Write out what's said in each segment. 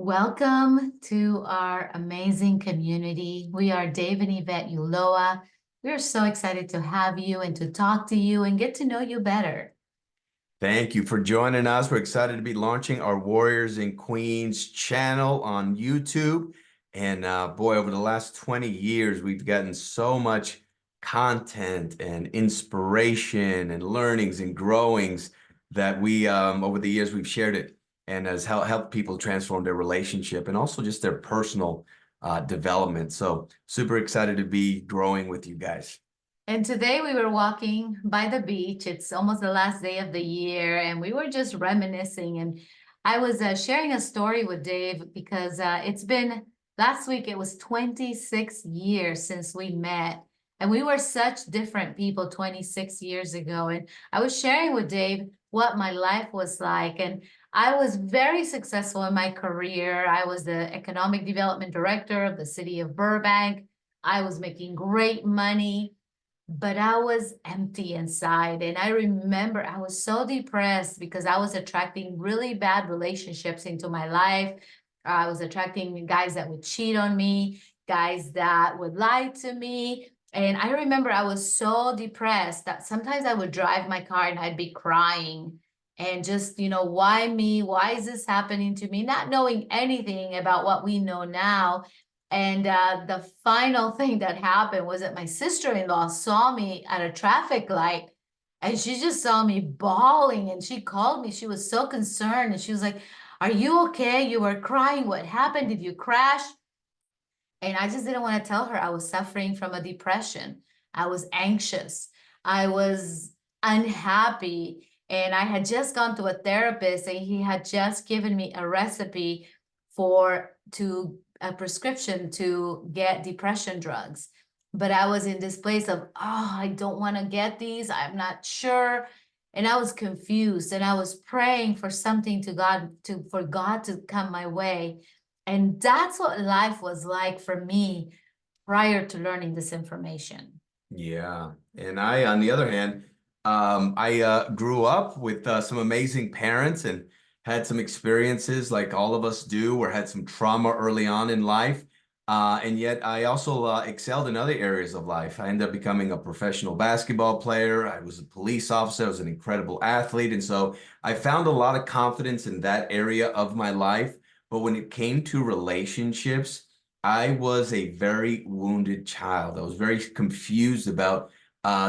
Welcome to our amazing community. We are Dave and Yvette Ulloa. We're so excited to have you and to talk to you and get to know you better. Thank you for joining us. We're excited to be launching our Warriors and Queens channel on YouTube. And boy, over the last 20 years, we've gotten so much content and inspiration and learnings and growings that we, over the years, we've shared it and has helped people transform their relationship and also just their personal development. So super excited to be growing with you guys. And today we were walking by the beach. It's almost the last day of the year, and we were just reminiscing. And I was sharing a story with Dave because it's been last week, it was 26 years since we met. And we were such different people 26 years ago. And I was sharing with Dave what my life was like. And I was very successful in my career. I was the economic development director of the city of Burbank. I was making great money, but I was empty inside. And I remember I was so depressed because I was attracting really bad relationships into my life. I was attracting guys that would cheat on me, guys that would lie to me. And I remember I was so depressed that sometimes I would drive my car and I'd be crying and just, why me? Why is this happening to me? Not knowing anything about what we know now. And the final thing that happened was that my sister-in-law saw me at a traffic light and she just saw me bawling and she called me. She was so concerned and she was like, "Are you okay? You were crying. What happened? Did you crash?" And I just didn't want to tell her I was suffering from a depression. I was anxious. I was unhappy. And I had just gone to a therapist and he had just given me a recipe for to a prescription to get depression drugs. But I was in this place of, I don't want to get these. I'm not sure. And I was confused and I was praying for something for God to come my way. And that's what life was like for me prior to learning this information. Yeah. And I, on the other hand, I grew up with some amazing parents and had some experiences like all of us do, or had some trauma early on in life. And yet I also excelled in other areas of life. I ended up becoming a professional basketball player. I was a police officer. I was an incredible athlete. And so I found a lot of confidence in that area of my life. But when it came to relationships, I was a very wounded child. I was very confused about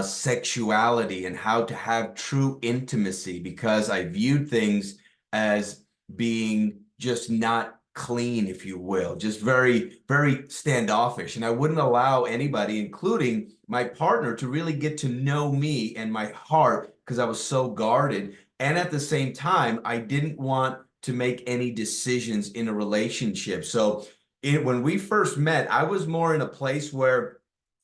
sexuality and how to have true intimacy because I viewed things as being just not clean, if you will, just very, very standoffish. And I wouldn't allow anybody, including my partner, to really get to know me and my heart because I was so guarded. And at the same time, I didn't want to make any decisions in a relationship. So when we first met, I was more in a place where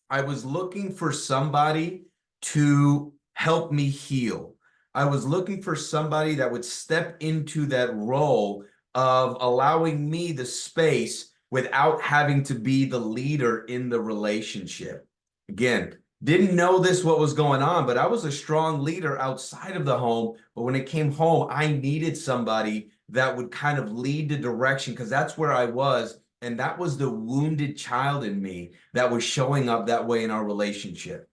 I was looking for somebody to help me heal. I was looking for somebody that would step into that role of allowing me the space without having to be the leader in the relationship. Again, didn't know what was going on, but I was a strong leader outside of the home. But when it came home, I needed somebody that would kind of lead the direction because that's where I was. And that was the wounded child in me that was showing up that way in our relationship.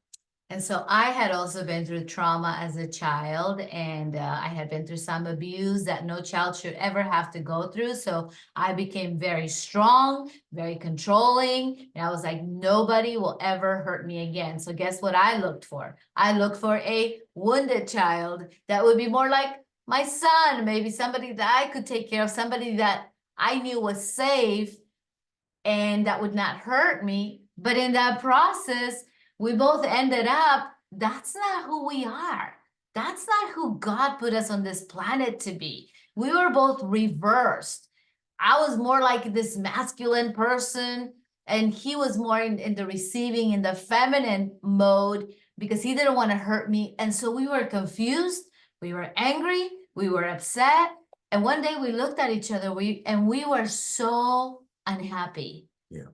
And so I had also been through trauma as a child, and I had been through some abuse that no child should ever have to go through. So I became very strong, very controlling, and I was like, nobody will ever hurt me again. So guess what I looked for? I looked for a wounded child that would be more like my son, maybe somebody that I could take care of, somebody that I knew was safe and that would not hurt me. But in that process, we both ended up, that's not who we are. That's not who God put us on this planet to be. We were both reversed. I was more like this masculine person, and he was more in the receiving, in the feminine mode, because he didn't want to hurt me. And so we were confused, we were angry, we were upset. And one day we looked at each other, we were so unhappy. Yeah.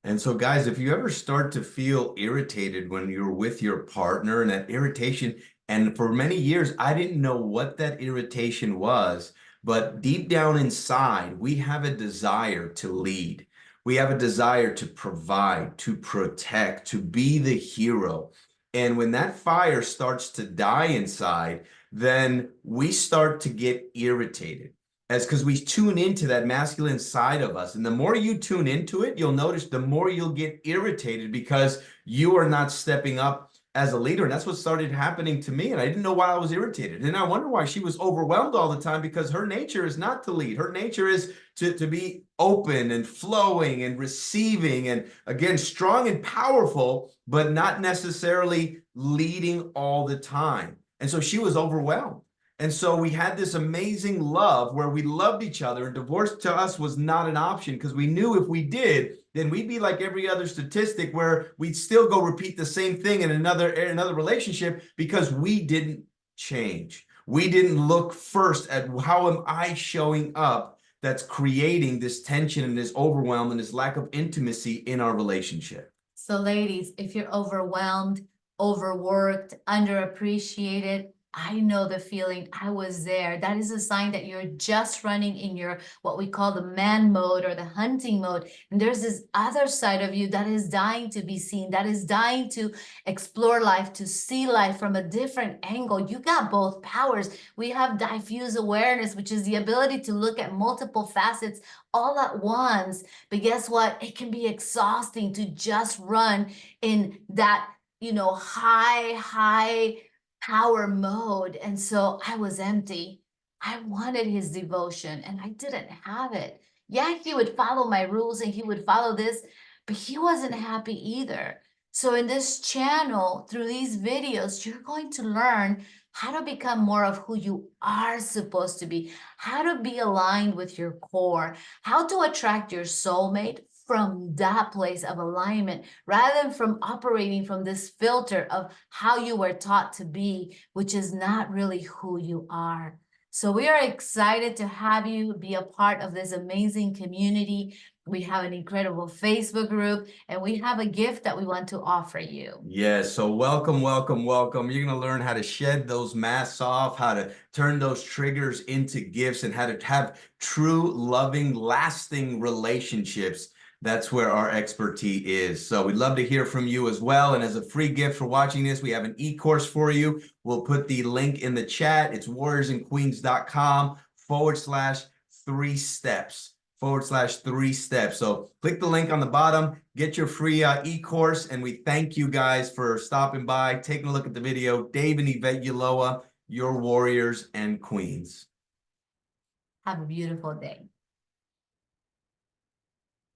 And so, guys, if you ever start to feel irritated when you're with your partner and that irritation, and for many years, I didn't know what that irritation was, But deep down inside, we have a desire to lead. We have a desire to provide, to protect, to be the hero. And when that fire starts to die inside, then we start to get irritated. As because we tune into that masculine side of us. And the more you tune into it, you'll notice the more you'll get irritated because you are not stepping up as a leader. And that's what started happening to me. And I didn't know why I was irritated. And I wonder why she was overwhelmed all the time, because her nature is not to lead. Her nature is to be open and flowing and receiving and, again, strong and powerful, but not necessarily leading all the time. And so she was overwhelmed. And so we had this amazing love where we loved each other, and divorce to us was not an option, because we knew if we did, then we'd be like every other statistic where we'd still go repeat the same thing in another relationship, because we didn't change. We didn't look first at how am I showing up that's creating this tension and this overwhelm and this lack of intimacy in our relationship. So ladies, if you're overwhelmed, overworked, underappreciated, I know the feeling. I was there. That is a sign that you're just running in your, what we call the man mode or the hunting mode. And there's this other side of you that is dying to be seen, that is dying to explore life, to see life from a different angle. You got both powers. We have diffuse awareness, which is the ability to look at multiple facets all at once. But guess what? It can be exhausting to just run in that, high power mode. And so I was empty. I wanted his devotion and I didn't have it. Yeah, he would follow my rules and he would follow this, but he wasn't happy either. So in this channel, through these videos, you're going to learn how to become more of who you are supposed to be, how to be aligned with your core, how to attract your soulmate from that place of alignment, rather than from operating from this filter of how you were taught to be, which is not really who you are. So we are excited to have you be a part of this amazing community. We have an incredible Facebook group, and we have a gift that we want to offer you. Yes, so welcome, welcome, welcome. You're going to learn how to shed those masks off, how to turn those triggers into gifts, and how to have true, loving, lasting relationships. That's where our expertise is. So we'd love to hear from you as well. And as a free gift for watching this, we have an e-course for you. We'll put the link in the chat. It's warriorsandqueens.com/3 steps. /3 steps. So click the link on the bottom, get your free e-course, and we thank you guys for stopping by, taking a look at the video. Dave and Yvette Ulloa, your warriors and queens. Have a beautiful day.